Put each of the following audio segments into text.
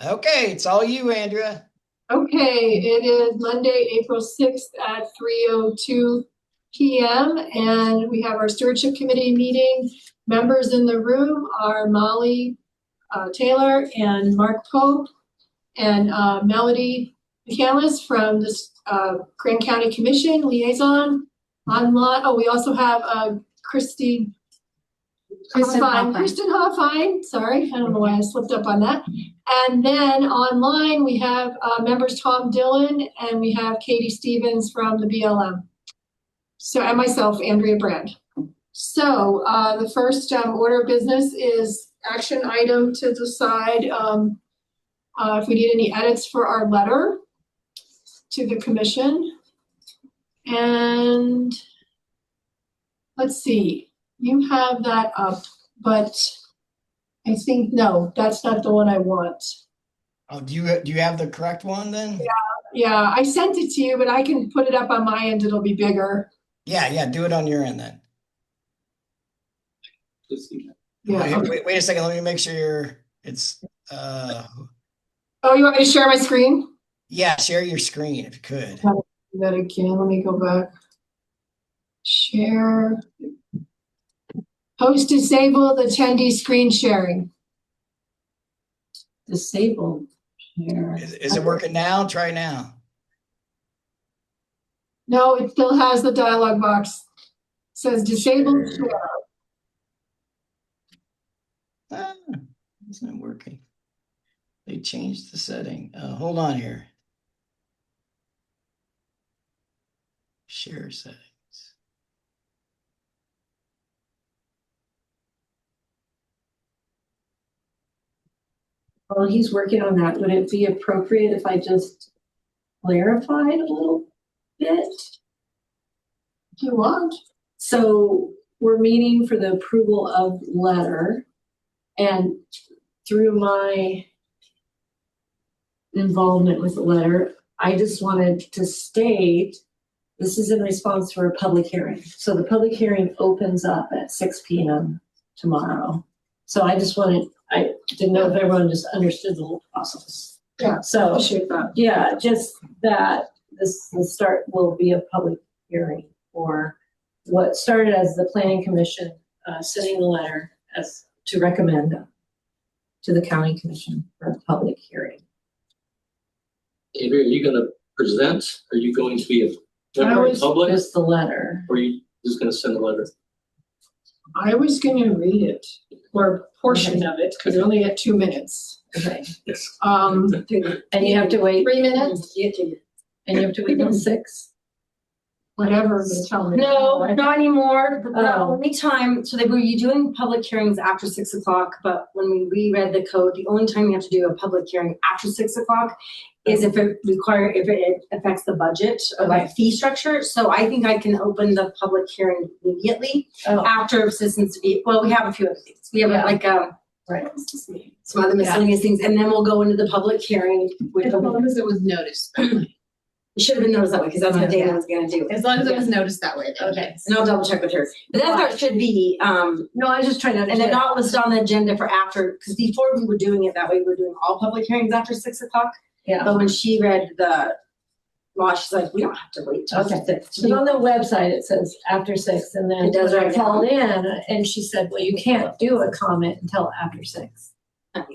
Okay, it's all you, Andrea. Okay, it is Monday, April 6th at 3:02 p.m. and we have our Stewardship Committee meeting. Members in the room are Molly Taylor and Mark Pope and Melody McCandless from the Grand County Commission Liaison online. Oh, we also have Kristen Hoffine, sorry, I don't know why I slipped up on that. And then online we have members Tom Dillon and we have Katie Stevens from the BLM. So, and myself, Andrea Brand. So the first order of business is action item to decide if we need any edits for our letter to the commission. And let's see. You have that up, but I think, no, that's not the one I want. Oh, do you have the correct one then? Yeah, I sent it to you, but I can put it up on my end. It'll be bigger. Yeah, do it on your end then. Yeah. Wait a second. Let me make sure it's. Oh, you want me to share my screen? Yeah, share your screen if you could. Do that again. Let me go back. Share. Host disabled attendee screen sharing. Disabled. Is it working now? Try now. No, it still has the dialog box. It says disabled share. It's not working. They changed the setting. Hold on here. Share settings. While he's working on that, would it be appropriate if I just clarified a little bit? If you want. So we're meeting for the approval of letter, and through my involvement with the letter, I just wanted to state this is in response to a public hearing. So the public hearing opens up at 6 p.m. tomorrow. So I didn't know if everyone just understood the whole process. Yeah. So yeah, just that the start will be a public hearing for what started as the Planning Commission sending the letter as to recommend to the County Commission for a public hearing. Andrea, are you going to present? Are you going to be a member of the public? Just the letter. Or are you just going to send the letter? I was going to read it, or a portion of it, because we only had 2 minutes. Okay. Yes. And you have to wait 3 minutes? And you have to wait till 6? Whatever they tell me. No, not anymore. The Oh. only time, so they were doing public hearings after 6 o'clock, but when we reread the code, the only time you have to do a public hearing after 6 o'clock is if it affects the budget or like fee structure. So I think I can open the public hearing immediately after citizens debate. Well, we have a few other things. We have Right. some other miscellaneous things, and then we'll go into the public hearing. As long as it was noticed. It should have been noticed that way because that's what Dana was going to do. As long as it was noticed that way. Okay, and I'll double check with her. But that's how it should be. No, I was just trying to understand. And they're not listed on the agenda for after, because before we were doing it that way, we were doing all public hearings after 6 o'clock. Yeah. But when she read the law, she's like, we don't have to wait till 6. But on the website it says after 6, and then It does right I called in and she said, well, you can't do a comment until after 6. And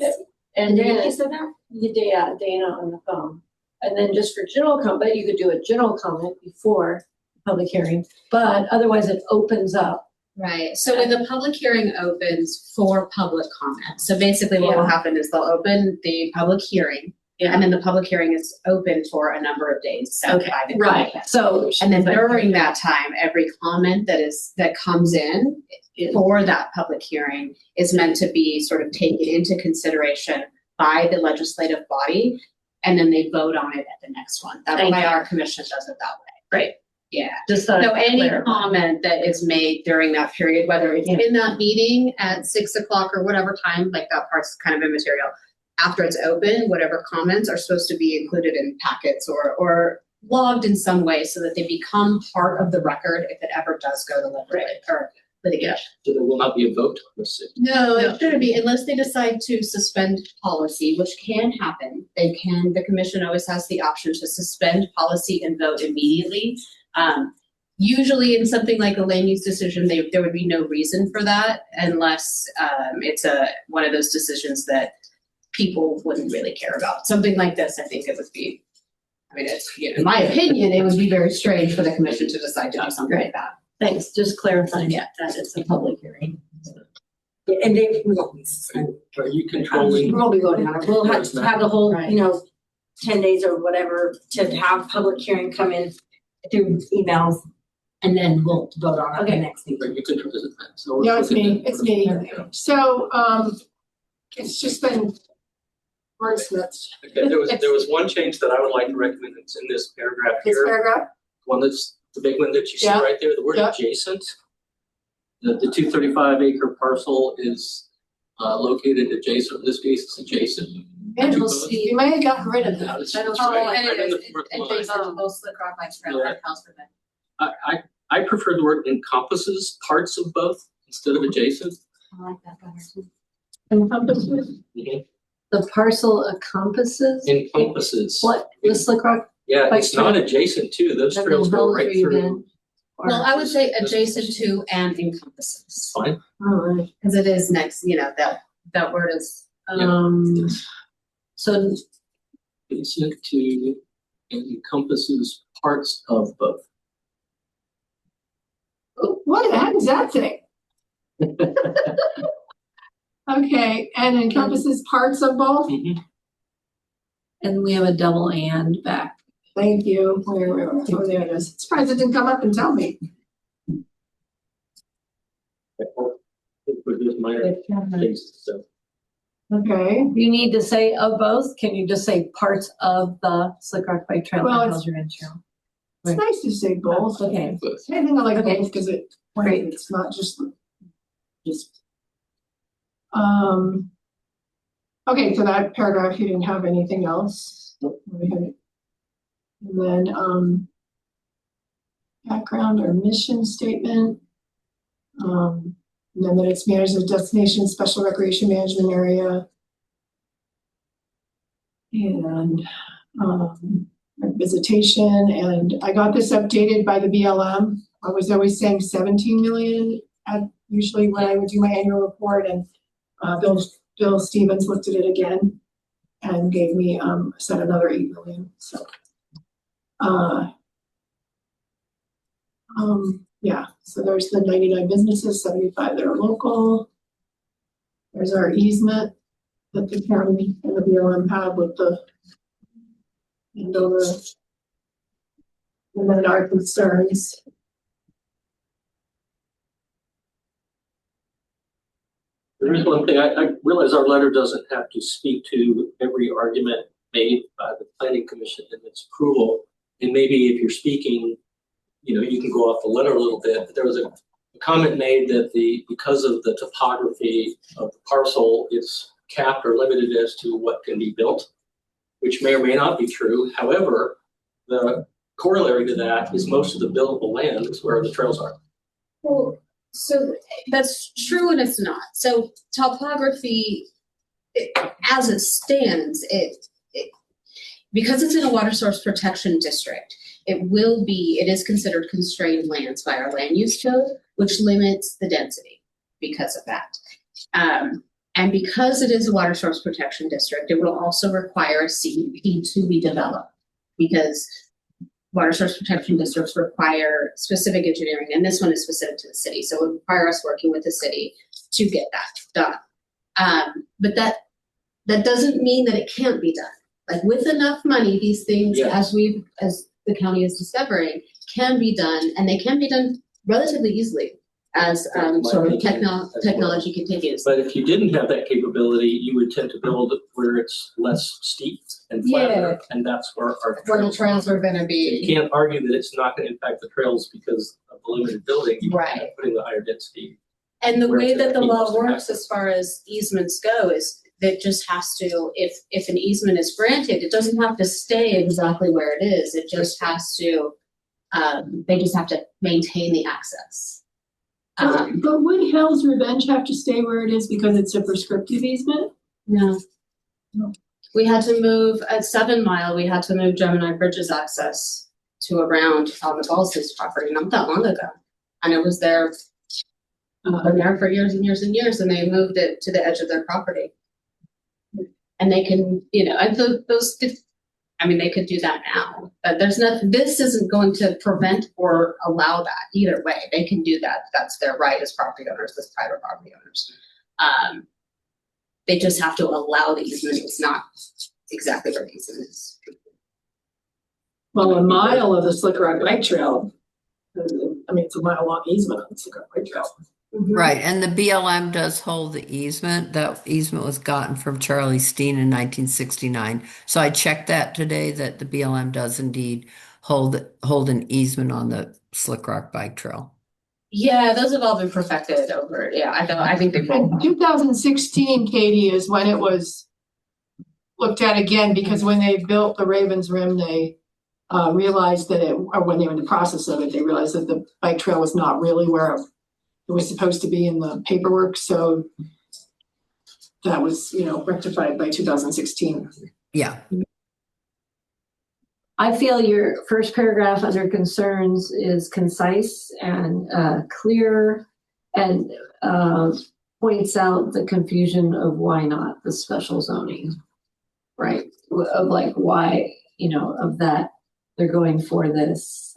then Dana said that? Yeah, Dana on the phone. And then just for general comment, you could do a general comment before public hearing, but otherwise it opens up. Right. So when the public hearing opens for public comment, so basically what will happen is they'll open the public hearing, and then the public hearing is open for a number of days. Right. So and then during that time, every comment that comes in for that public hearing is meant to be sort of taken into consideration by the legislative body. And then they vote on it at the next one. That's why our commission does it that way. Right. Yeah. Just so any comment that is made during that period, whether it's in that meeting at 6 o'clock or whatever time, like that part's kind of immaterial. After it's open, whatever comments are supposed to be included in packets or logged in some way so that they become part of the record if it ever does go to or litigation. So there will not be a vote on this. No, it shouldn't be unless they decide to suspend policy, which can happen. The commission always has the option to suspend policy and vote immediately. Usually in something like a land use decision, there would be no reason for that unless it's one of those decisions that people wouldn't really care about. Something like this, I think it would be, in my opinion, it would be very strange for the commission to decide to do something like that. Thanks, just clarifying that it's a public hearing. And they, we won't be, Are you controlling? we'll be voting on it. We'll have to have the whole, Right. 10 days or whatever to have public hearing come in through emails, and then we'll vote on it at the next meeting. Are you controlling it? So we're Yeah, it's looking me, at- it's me. So, it's just been wordsmiths, Okay, there was one change that I would like to recommend. It's in this paragraph this here. paragraph. One that's the big one that you see Yeah. right there, the word Yeah. adjacent. The 235 acre parcel is located adjacent, in this case it's adjacent. And to we'll both. see, you might have gotten rid of Now, that. it's And right it in is, the fourth it's line. adjacent to both Slickrock Bike Trail and House for Men. I prefer the word encompasses parts of both instead of adjacent. I like that better too. Encompasses. The parcel encompasses Encompasses. what, the Slickrock? Yeah, Bike it's not trail? adjacent to, those That trails means go those right are even- through. Well, I would say This- adjacent to and encompasses, Fine. All right. because it is next, that word is, So Adjacent to and encompasses parts of both. What the heck is that thing? Okay, and encompasses parts of both? Mhm. and we have a double and back. Thank you. Where, oh, there it is. Surprised it didn't come up and tell me. With this minor changes, so. Okay, You need to say of both, can you just say parts of the Slickrock Bike Trail Well, and it's- Hauser Ranch Trail? it's nice to say both. Okay, I think I like Okay. both because Great. it's not just. Okay, so that paragraph, you didn't have anything else? We had- And then, background or mission statement. And then that it's managed as a destination special recreation management area. And, visitation, and I got this updated by the BLM. I was always saying 17 million usually when I would do my annual report, and Bill Stevens looked at it again and gave me said another 8 million. So yeah, so there's the 99 businesses, 75 that are local. There's our easement that the county and the BLM have with the Andover. And then our concerns. There is one thing, I realize our letter doesn't have to speak to every argument made by the planning commission in its approval. And maybe if you're speaking, you can go off the letter a little bit, but there was a comment made that because of the topography of the parcel, it's capped or limited as to what can be built, which may or may not be true. However, the corollary to that is most of the buildable land is where the trails are. well, so that's true and it's not. So topography, as it stands, because it's in a water source protection district, it is considered constrained lands by our land use code, which limits the density because of that. And because it is a water source protection district, it will also require a CUP to be developed, because water source protection districts require specific engineering, and this one is specific to the city, so it would require us working with the city to get that done. But that doesn't mean that it can't be done. Like, with enough money, these things, Yeah. as the county is discovering, can be done, and they can be done relatively easily as sort of technology continues. But if you didn't have that capability, you would tend to build where it's less steep and flatter, and that's where our Where the trails trails are gonna So you be, can't argue that it's not going to impact the trails because of the limited building. You Right. end up putting the higher density. and the where way it's that the gonna be law most works impactful. as far as easements go is that just has to, if an easement is granted, it doesn't have to stay exactly where it is. It just has to, they just have to maintain the access. But would Hell's Revenge have to stay where it is because it's a prescriptive easement? No. No. We had to move at 7 Mile, we had to move Gemini Bridges access to around on the Balls's property not that long ago. And it was there, been there for years and years and years, and they moved it to the edge of their property. And they can, and they could do that now, but this isn't going to prevent or allow that either way. They can do that. That's their right as property owners, as private property owners. They just have to allow the easement. It's not exactly where the easement is. Well, a mile of the Slickrock Bike Trail, it's a mile long easement on the Slickrock Bike Trail. Right, and the BLM does hold the easement. That easement was gotten from Charlie Steen in 1969. So I checked that today, that the BLM does indeed hold an easement on the Slickrock Bike Trail. Yeah, those have all been perfected over. Yeah, I think they've been. 2016, Katie, is when it was looked at again, because when they built the Ravens Rim, they realized that or when they were in the process of it, they realized that the bike trail was not really where it was supposed to be in the paperwork. So that was, rectified by 2016. Yeah. I feel your first paragraph under concerns is concise and clear, and points out the confusion of why not the special zoning, right? Of like why, of that they're going for this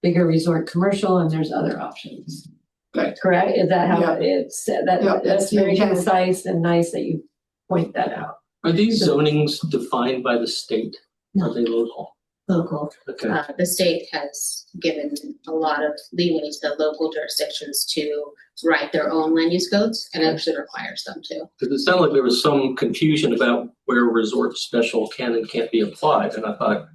bigger resort commercial, and there's other options. Right. Correct? Is that how Yeah. it's said? Yeah, That's very yeah. concise and nice that you point that out. Are these zonings defined by the state? Are they local? Local. Okay. The state has given a lot of leeway to the local jurisdictions to write their own land use codes, and actually requires them to. Because it sounded like there was some confusion about where resort special can and can't be applied. And I thought,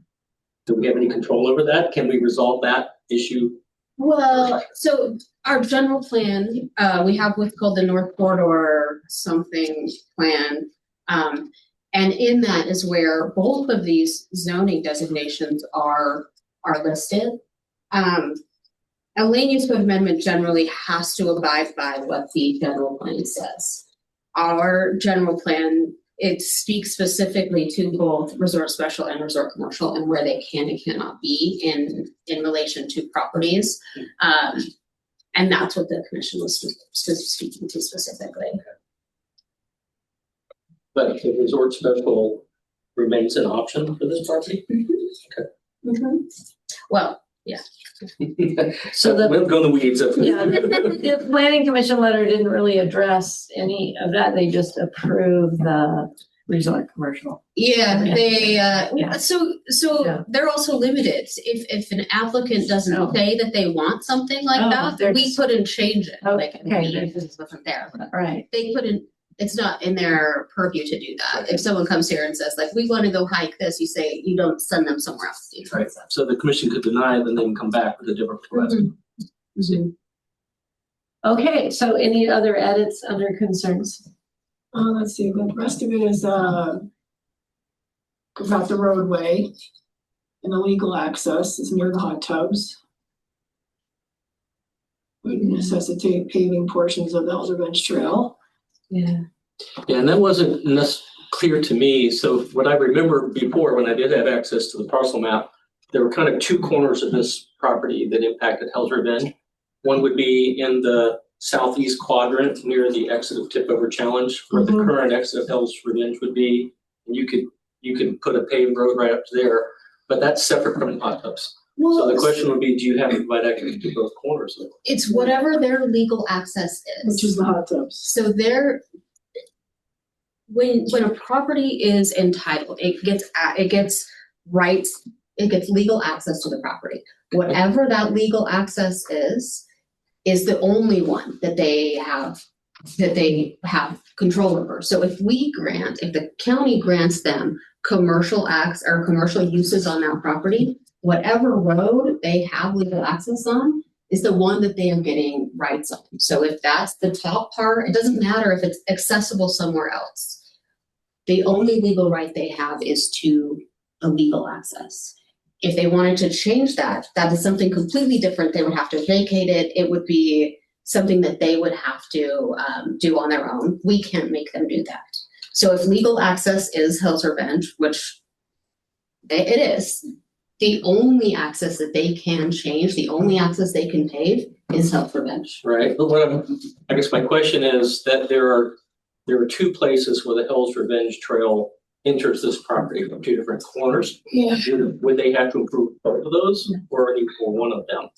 do we have any control over that? Can we resolve that issue? Well, so our general plan, we have what's called the North Corridor something plan. And in that is where both of these zoning designations are listed. A land use code amendment generally has to abide by what the general plan says. Our general plan, it speaks specifically to both resort special and resort commercial and where they can and cannot be in relation to properties. And that's what the commission was speaking to specifically. But the resort special remains an option for this property? Okay. Mm-hmm. Well, yeah. So We'll go in the weeds. The planning commission letter didn't really address any of that. They just approved the resort commercial. Yeah, they, Yeah. so Yeah. they're also limited. If an applicant doesn't Oh. say that they want something like Oh, that, they're we just- couldn't change it. Like, Okay, we- they're it just- wasn't there. Right. They couldn't, it's not in their purview to do that. Okay. If someone comes here and says, like, we want to go hike this, you say, you don't send them somewhere else. Right. So the commission could deny it and then come back with a different request. Mhm. Okay, so any other edits under concerns? Let's see, the rest of it is about the roadway and the legal access is near the hot tubs. Would necessitate paving portions of the Elder Bench Trail. Yeah. Yeah, and that wasn't clear to me. So what I remember before, when I did have access to the parcel map, there were kind of two corners of this property that impacted Hell's Revenge. One would be in the southeast quadrant near the exit of Tipover Challenge, where the current exit of Hell's Revenge would be. And you could put a paved road right up to there, but that's separate from the hot tubs. So the question would be, do you have to provide access to both corners of it? It's whatever their legal access is. Which is the hot tubs. So when a property is entitled, it gets rights, it gets legal access to the property. Whatever that legal access is the only one that they have control over. So if the county grants them commercial acts or commercial uses on that property, whatever road they have legal access on is the one that they are getting rights on. So if that's the top part, it doesn't matter if it's accessible somewhere else. The only legal right they have is to a legal access. If they wanted to change that, that is something completely different. They would have to vacate it. It would be something that they would have to do on their own. We can't make them do that. So if legal access is Hills Revenge, which it is, the only access that they can change, the only access they can pave is Hills Revenge. Right, but I guess my question is that there are two places where the Hills Revenge Trail enters this property from two different corners. Yeah. Would they have to improve both of those or one of them?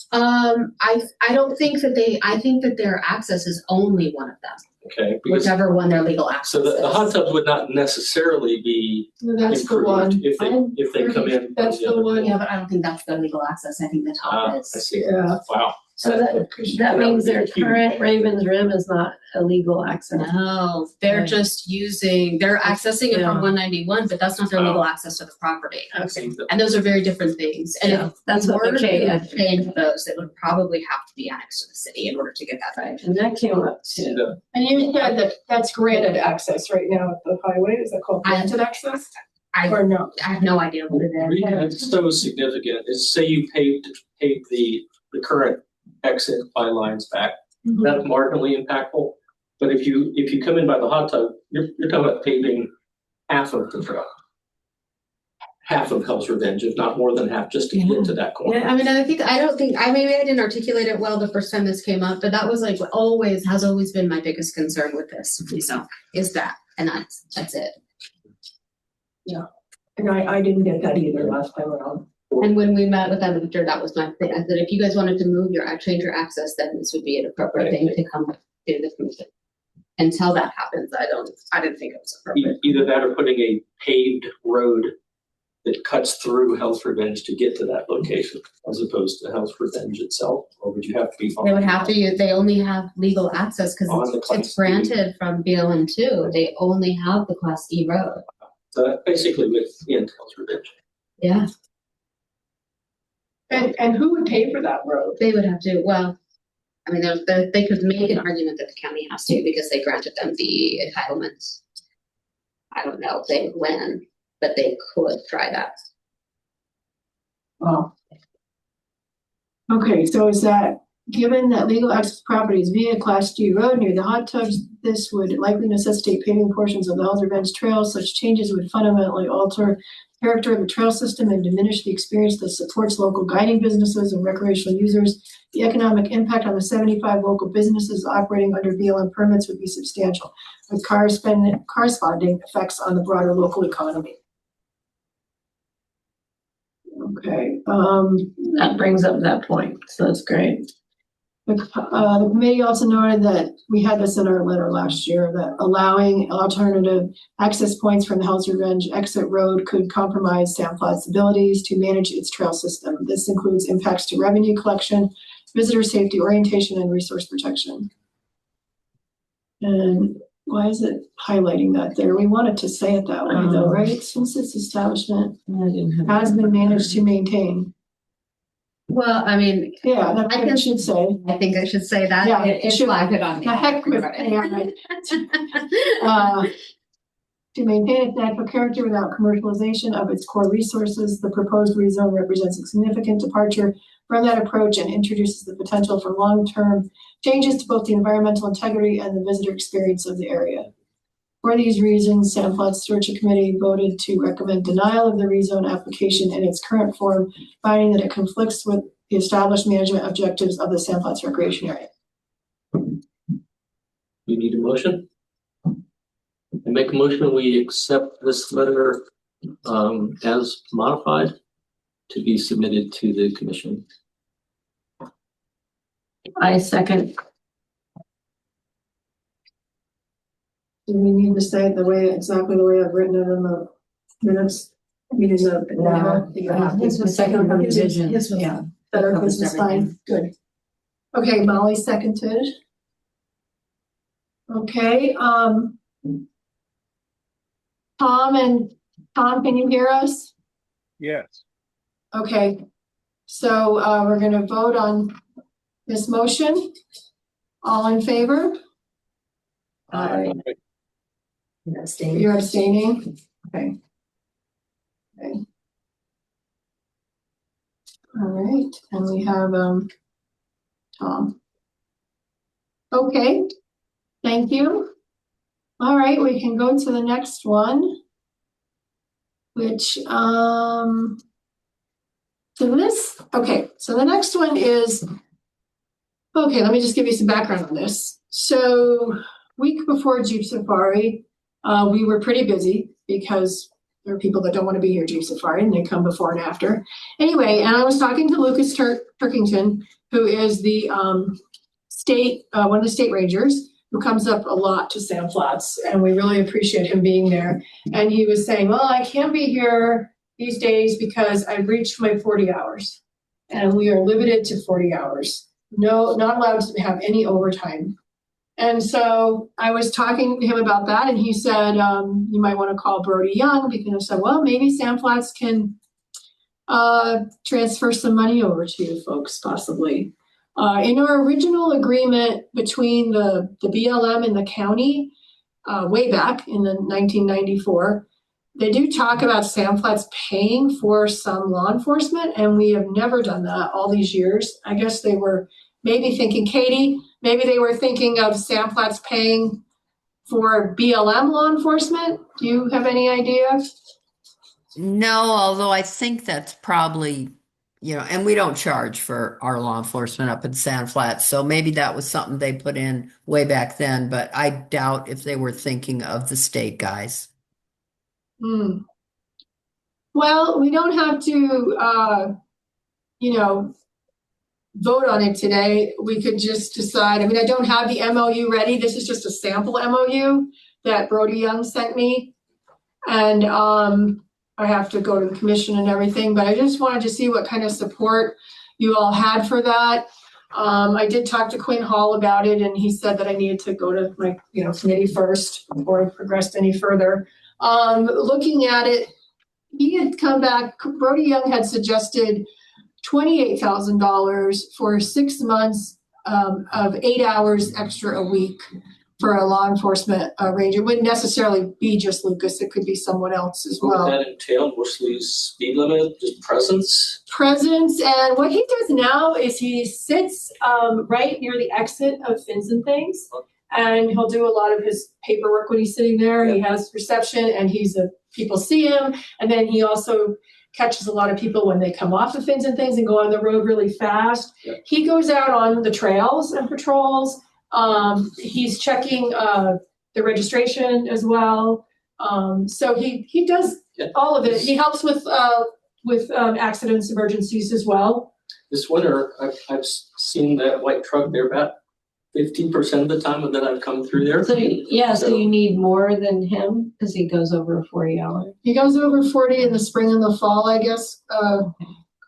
I don't think that I think that their access is only one of them, Okay, because whichever one their legal access so the is. hot tubs would not necessarily be That's the one. improved if they come in. That's the one. Yeah, but I don't think that's their legal access. I think the top I is. see. Yeah. Wow. So that means their current Ravens Rim is not a legal access. No, they're Right. just they're accessing it from 191, but that's not their legal access to the property. Okay. And those are very different things. And Yeah, if that's what were the K to change those, it would probably have to be annexed to the city in order to get that right. And that came up too. And you said that that's granted access right now at the highway. Is that called granted access? Or no? I have no idea what it The is. reason it's so significant is say you paved the current exit by lines back. That's marginally impactful. But if you come in by the hot tub, you're talking about paving half of the trail. Half of Hell's Revenge, if not more than half, just to get to that corner. Yeah, I mean, maybe I didn't articulate it well the first time this came up, but that was like has always been my biggest concern with this. So is that, and that's it. And I didn't get that either last time around. And when we met with them after, that was my thing. I said, if you guys wanted to change your access, then this would be an appropriate thing to come to the commission. Until that happens, I didn't think it was appropriate. Either that or putting a paved road that cuts through Hell's Revenge to get to that location, as opposed to Hell's Revenge itself, or would you have to be? They would have to they only have legal access because it's granted from BLM 2. They only have the Class E road. So that basically within Hell's Revenge. Yeah. And who would pay for that road? They would have to, well, I mean, they could make an argument that the county has to because they granted them the entitlements. I don't know if they would win, but they could try that. Oh. Okay, so is that, given that legal access properties via Class D road near the hot tubs, this would likely necessitate paving portions of the Hell's Revenge Trail. Such changes would fundamentally alter character of the trail system and diminish the experience that supports local guiding businesses and recreational users. The economic impact on the 75 local businesses operating under BLM permits would be substantial, with corresponding effects on the broader local economy. Okay. That brings up that point, so that's great. The committee also noted that we had this in our letter last year, that allowing alternative access points from the Hell's Revenge exit road could compromise Sandflat's abilities to manage its trail system. This includes impacts to revenue collection, visitor safety, orientation, and resource protection. And why is it highlighting that there? We wanted to say it that way though, right? Since its establishment has been managed to maintain. Well, I mean, Yeah, that's what it should say. I think I should say that. Yeah, It it should. flagged it on me. The heck with to maintain its natural character without commercialization of its core resources, the proposed rezone represents a significant departure from that approach and introduces the potential for long-term changes to both the environmental integrity and the visitor experience of the area. For these reasons, Sandflat's Stewardship Committee voted to recommend denial of the rezone application in its current form, finding that it conflicts with the established management objectives of the Sandflat's recreation area. You need a motion? I make a motion, we accept this letter as modified to be submitted to the commission. I second. Do we need to say it exactly the way I've written it in the minutes? His was second revision. His was Yeah. better, his was fine, good. Okay, Molly seconded. Okay, Tom, can you hear us? Yes. Okay, so we're gonna vote on this motion. All in favor? You're abstaining? Okay. Okay. All right, and we have Tom. Okay, thank you. All right, we can go to the next one, which so the next one is, okay, let me just give you some background on this. So week before Jeep Safari, we were pretty busy because there are people that don't want to be here Jeep Safari and they come before and after. Anyway, and I was talking to Lucas Turkington, who is the one of the state rangers, who comes up a lot to Sand Flats, and we really appreciate him being there. And he was saying, well, I can't be here these days because I've reached my 40 hours and we are limited to 40 hours. No, not allowed to have any overtime. And so I was talking to him about that, and he said, you might want to call Brody Young, because I said, well, maybe Sand Flats can transfer some money over to you folks, possibly. In our original agreement between the BLM and the county, way back in the 1994, they do talk about Sand Flats paying for some law enforcement, and we have never done that all these years. I guess they were maybe thinking, Katie, maybe they were thinking of Sand Flats paying for BLM law enforcement. Do you have any idea? No, although I think that's probably, and we don't charge for our law enforcement up in Sand Flats. So maybe that was something they put in way back then, but I doubt if they were thinking of the state guys. Well, we don't have to, vote on it today. We could just decide. I mean, I don't have the MOU ready. This is just a sample MOU that Brody Young sent me. And I have to go to the commission and everything, but I just wanted to see what kind of support you all had for that. I did talk to Quinn Hall about it, and he said that I needed to go to my, committee first before I progressed any further. Looking at it, he had come back, Brody Young had suggested $28,000 for 6 months of 8 hours extra a week for a law enforcement ranger. It wouldn't necessarily be just Lucas, it could be someone else as well. What would that entail? Mostly speed limit, just presence? Presence, and what he does now is he sits right near the exit of Fins and Things, and he'll do a lot of his paperwork when he's sitting there. Yeah. He has reception, and people see him, and then he also catches a lot of people when they come off of Fins and Things and go on the road really fast. Yeah. He goes out on the trails and patrols. He's checking the registration as well. So he does all of it. He helps with accidents, emergencies as well. This winter, I've seen that white truck there about 15% of the time that I've come through there. So you need more than him because he goes over 40 hours. He goes over 40 in the spring and the fall, I guess.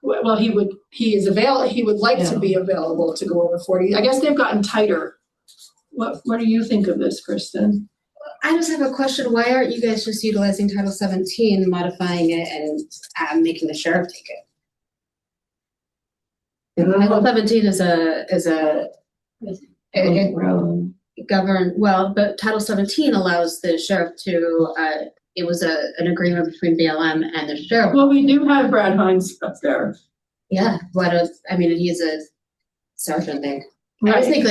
Well, he would like to be available to go over 40. I guess they've gotten tighter. What do you think of this, Kristen? I just have a question. Why aren't you guys just utilizing Title 17, modifying it, and making the sheriff take it? Title 17 is but Title 17 allows the sheriff to. It was an agreement between BLM and the sheriff. Well, we do have Brad Hines up there. Yeah, he's a sergeant there. Right. I just think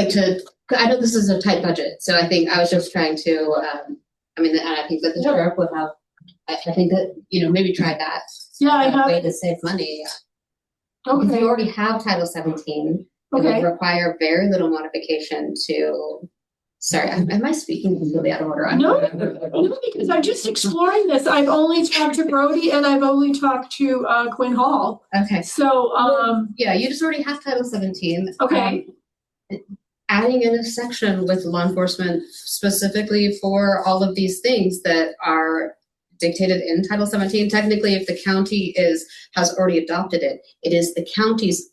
I know this is a tight budget, so I think I was just trying to, and I think that the sheriff would have, I think that, maybe try that. Yeah, I have. Way to save money. Okay. If you already have Title 17, it would require very little modification to, sorry, am I speaking completely out of order? No, because I'm just exploring this. I've only talked to Brody and I've only talked to Quinn Hall. Okay. So, you just already have Title 17. Okay. Adding in a section with law enforcement specifically for all of these things that are dictated in Title 17. Technically, if the county has already adopted it, it is the county's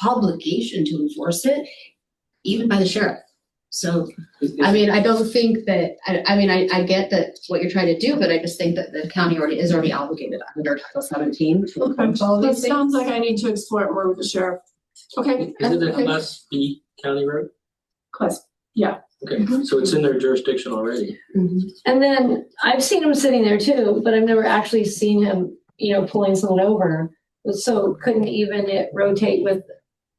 obligation to enforce it, even by the sheriff. So, I don't think that, I get that what you're trying to do, but I just think that the county is already obligated under Title 17. Okay, that sounds like I need to explore it more with the sheriff. Okay. Is it a Class B county road? Yeah. Okay, so it's in their jurisdiction already. Mm-hmm. And then I've seen him sitting there too, but I've never actually seen him, pulling someone over. So couldn't even it rotate with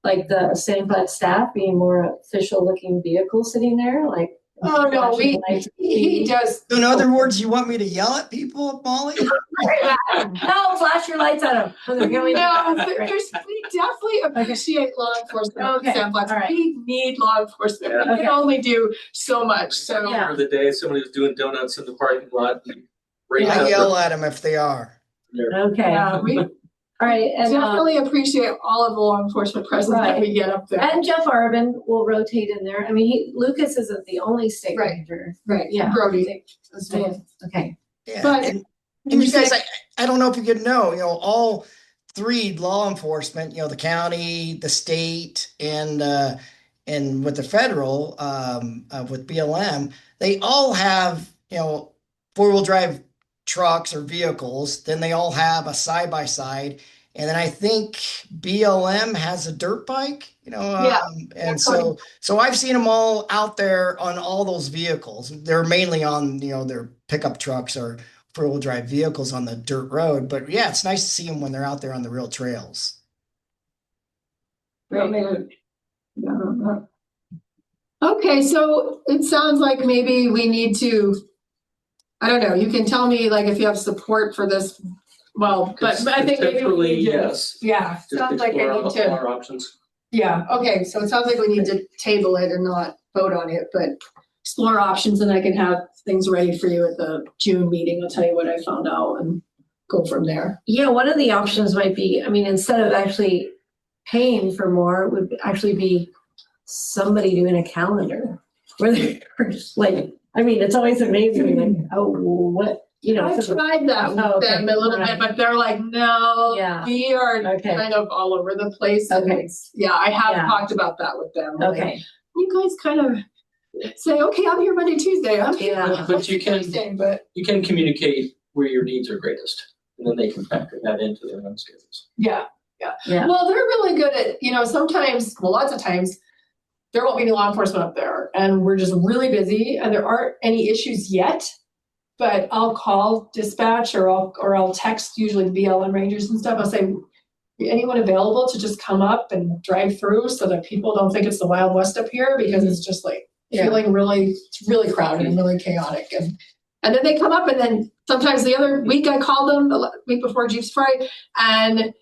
like the Sand Flat staff being more official looking vehicle sitting there, like? Oh, no, flashing lights? he does. So in other words, you want me to yell at people, Molly? No, flash your lights at them. No, we definitely appreciate law enforcement. Okay, Sandbox. all right. We need law enforcement. We Okay. can only do so much. So Yeah. Remember the day somebody was doing donuts in the parking lot and raised I up yell at them if they are. Okay, yeah, all we right, and, definitely appreciate all of the law enforcement presence that we get up there. and Jeff Arbin will rotate in there. I mean, Lucas isn't the only state Right. ranger. Right, Yeah. Brody. Okay. Yeah. But and you guys, I don't know if you could know, all three law enforcement, the county, the state, and with the federal, with BLM, they all have, four-wheel drive trucks or vehicles. Then they all have a side-by-side. And then I think BLM has a dirt bike, and so I've seen them all out there on all those vehicles. They're mainly on, their pickup trucks or four-wheel drive vehicles on the dirt road. But yeah, it's nice to see them when they're out there on the real trails. Okay, so it sounds like maybe we need to, I don't know, you can tell me like if you have support for this. Well, but I think maybe we need to. yes. Yeah, Just sounds like I explore need to. our options. Yeah, okay, so it sounds like we need to table it and not vote on it, but explore options and I can have things ready for you at the June meeting. I'll tell you what I found out and go from there. Yeah, one of the options might be, I mean, instead of actually paying for more, it would actually be somebody doing a calendar where they're just like, I mean, it's always amazing, like, oh, what, I tried that with them a little bit, but they're like, no, Yeah. we are Okay. kind of all over the place. And Okay. yeah, I have Yeah. talked about that with them. Like, Okay, you guys kind of say, okay, I'm here Monday, Tuesday. I'm here Yeah. But you can- Tuesday, but You can communicate where your needs are greatest, and then they can factor that into their own schedules. yeah. yeah, Well, they're really good at, sometimes, well, lots of times, there won't be any law enforcement up there and we're just really busy and there aren't any issues yet. But I'll call dispatch or I'll text usually the BLM rangers and stuff. I'll say, anyone available to just come up and drive through so that people don't think it's the Wild West up here because it's just like feeling it's really crowded and really chaotic. And then they come up and then sometimes the other week I called them, the week before Jeep Safari, and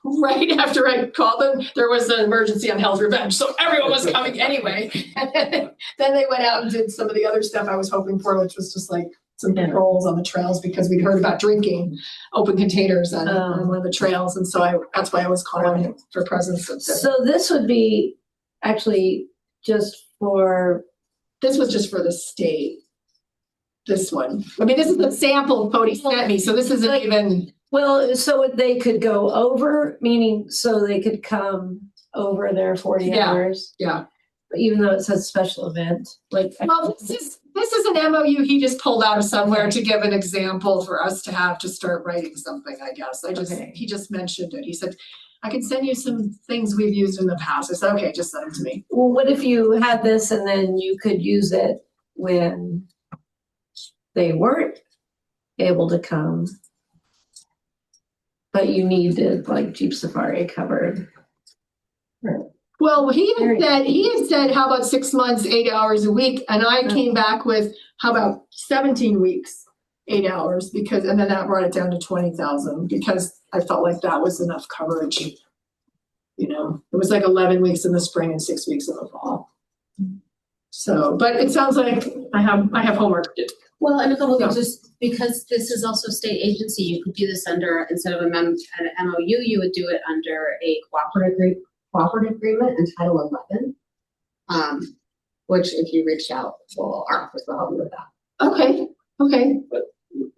right after I called them, there was an emergency on Hell's Revenge. So everyone was coming anyway. And then they went out and did some of the other stuff I was hoping for, which was just like some patrols on the trails because we'd heard about drinking open containers on one of the trails. And so that's why I was calling it for presence of this. so this would be actually just for, This was just for the state. This one. I mean, this is the sample Cody sent me. So this isn't even. well, so they could go over, meaning, so they could come over their 40 Yeah. hours, Yeah. even though it says special event, like. Well, this is an MOU he just pulled out of somewhere to give an example for us to have to start writing something, I guess. Okay. He just mentioned it. He said, I can send you some things we've used in the past. I said, okay, just send them to me. Well, what if you had this and then you could use it when they weren't able to come, but you needed like Jeep Safari covered? Well, he had said, how about 6 months, 8 hours a week? And I came back with, how about 17 weeks, 8 hours? And then that brought it down to 20,000 because I felt like that was enough coverage. It was like 11 weeks in the spring and 6 weeks in the fall. So, but it sounds like I have homework. Well, and a couple Yeah. things, just because this is also state agency, you could do this under, instead of an MOU, you would do it under a cooperative agreement in Title 11. Which if you reach out, our office will help you with that. Okay.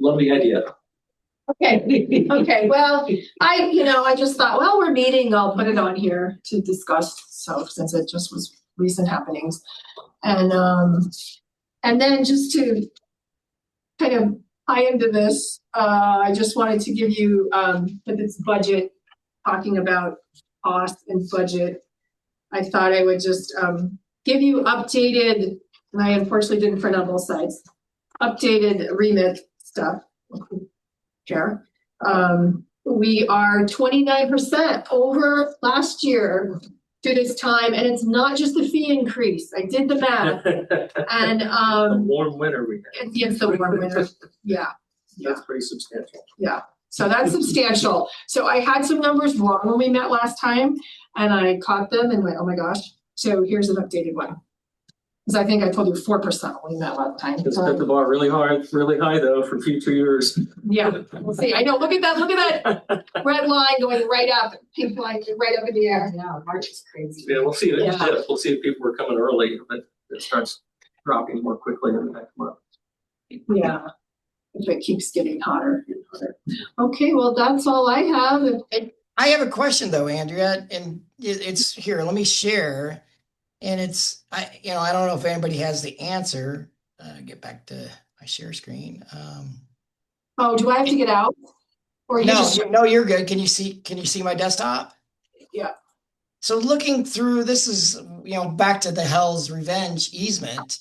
Love the idea. Okay. Well, I just thought, well, we're meeting, I'll put it on here to discuss. So since it just was recent happenings. And then just to kind of tie into this, I just wanted to give you, with its budget, talking about cost and budget, I thought I would just give you updated, and I unfortunately didn't print on both sides, updated remit stuff here, We are 29% over last year to this time, and it's not just the fee increase. I did the math, and A warm winter we had. it's the warm winter. Yeah. That's pretty substantial. Yeah, so that's substantial. So I had some numbers wrong when we met last time, and I caught them and went, oh my gosh. So here's an updated one. Because I think I told you 4% when we met last time. Just set the bar really high though for future years. Yeah, we'll see. I know, look at that red line going right up, pink line right up in the air. Yeah, March is crazy. Yeah, we'll see. Yeah. We'll see if people are coming early, but it starts dropping more quickly in the next month. Yeah, if it keeps getting hotter and hotter. Okay, well, that's all I have. I have a question though, Andrea, and it's here. Let me share. And it's, I don't know if anybody has the answer. Get back to my share screen. Oh, do I have to get out? Or No, you're good. Can you see my desktop? Yeah. So looking through, this is, back to the Hell's Revenge easement.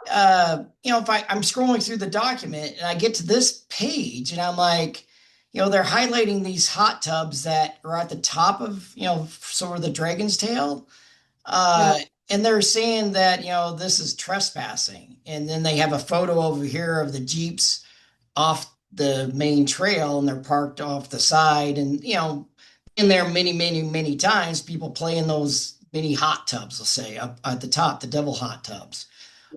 If I'm scrolling through the document and I get to this page and I'm like, they're highlighting these hot tubs that are at the top of, sort of the Dragon's Tail. And they're saying that, this is trespassing. And then they have a photo over here of the Jeeps off the main trail and they're parked off the side. And, in there many, many, many times, people play in those mini hot tubs, let's say, up at the top, the devil hot tubs.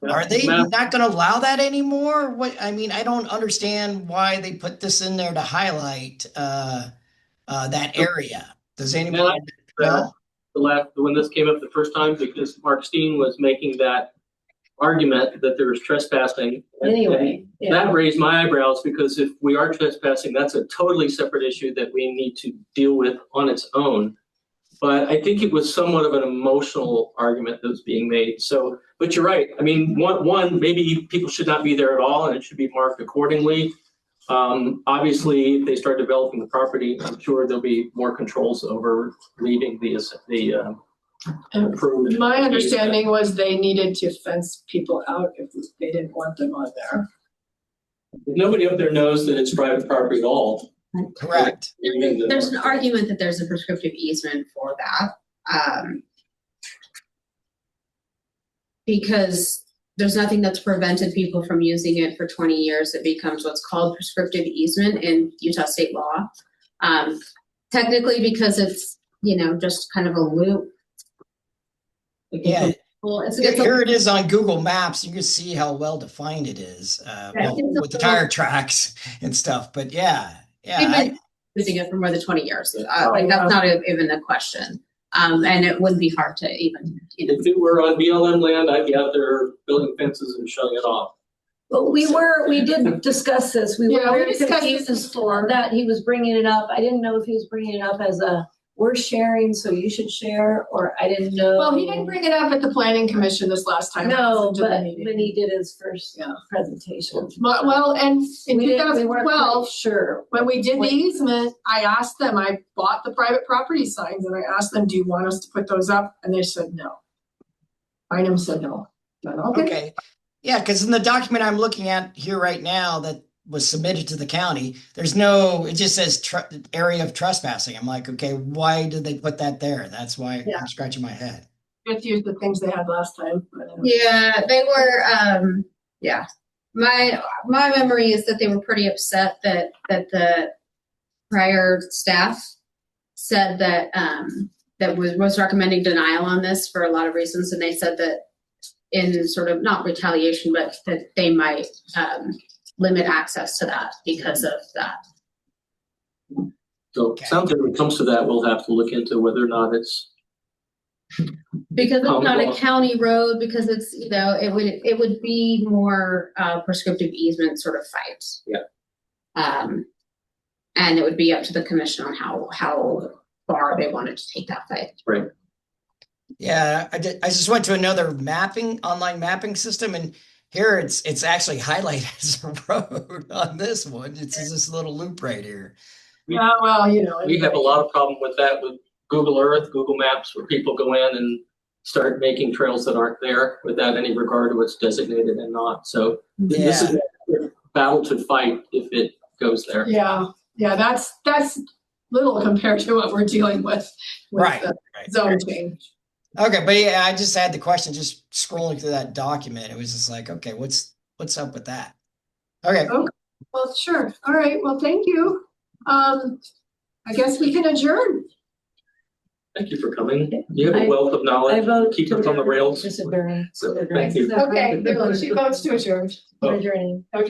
Yeah. Are they not going to allow that anymore? I don't understand why they put this in there to highlight that area. Does anybody know? When this came up the first time, because Mark Steen was making that argument that there was trespassing. Anyway, That raised my eyebrows because if we are trespassing, that's a totally separate issue that we need to deal with on its own. But I think it was somewhat of an emotional argument that was being made. So, but you're right. I mean, one, maybe people should not be there at all and it should be marked accordingly. Obviously, if they start developing the property, I'm sure there'll be more controls over leaving the improvement. My understanding was they needed to fence people out if they didn't want them on there. Nobody up there knows that it's private property at all. Correct. There's an argument that there's a prescriptive easement for that. Because there's nothing that's prevented people from using it for 20 years. It becomes what's called prescriptive easement in Utah state law. Technically, because it's, just kind of a loop. Yeah. Well, Here it is on Google Maps. You can see how well defined it is with the tire tracks and stuff. But yeah. They've been using it for more than 20 years. That's not even a question. And it wouldn't be hard to even, If it were on BLM land, I'd be out there building fences and shutting it off. But we did discuss this. We were Yeah, we very discussed confused this before. that he was bringing it up. I didn't know if he was bringing it up as we're sharing, so you should share, or I didn't know. Well, he didn't bring it up at the planning commission this last time. No, To the but meeting. when he did his first presentation. Well, and in We weren't 2012, quite sure. when we did the easement, I asked them, I bought the private property signs and I asked them, do you want us to put those up? And they said no. Bynum said no. I said, Okay. Yeah, because in the document I'm looking at here right now that was submitted to the county, it just says area of trespassing. I'm like, okay, why did they put that there? That's why I'm scratching my head. Just use the things they had last time. Yeah, they were, my memory is that they were pretty upset that the prior staff said that, that was recommending denial on this for a lot of reasons. And they said that in sort of not retaliation, but that they might, limit access to that because of that. So it sounds like when it comes to that, we'll have to look into whether or not it's. Because it's not a county road, because it's, it would be more prescriptive easement sort of fight. Yeah. And it would be up to the commission on how far they wanted to take that fight. Right. Yeah, I just went to another online mapping system, and here it's actually highlighted as a road on this one. It's this little loop right here. Yeah, well, We have a lot of problem with that with Google Earth, Google Maps, where people go in and start making trails that aren't there without any regard to what's designated and not. So this is a battle to fight if it goes there. Yeah, that's little compared to what we're dealing with Right, the right. zone change. Okay, but yeah, I just had the question just scrolling through that document. It was just like, okay, what's up with that? Okay. Well, sure. All right. Well, thank you. I guess we can adjourn. Thank you for coming. You have I- a wealth of I knowledge. vote Keep to us on the rails. Just adjourn. So, thank you. Okay, she votes to adjourn. Oh. Adjourning. Okay.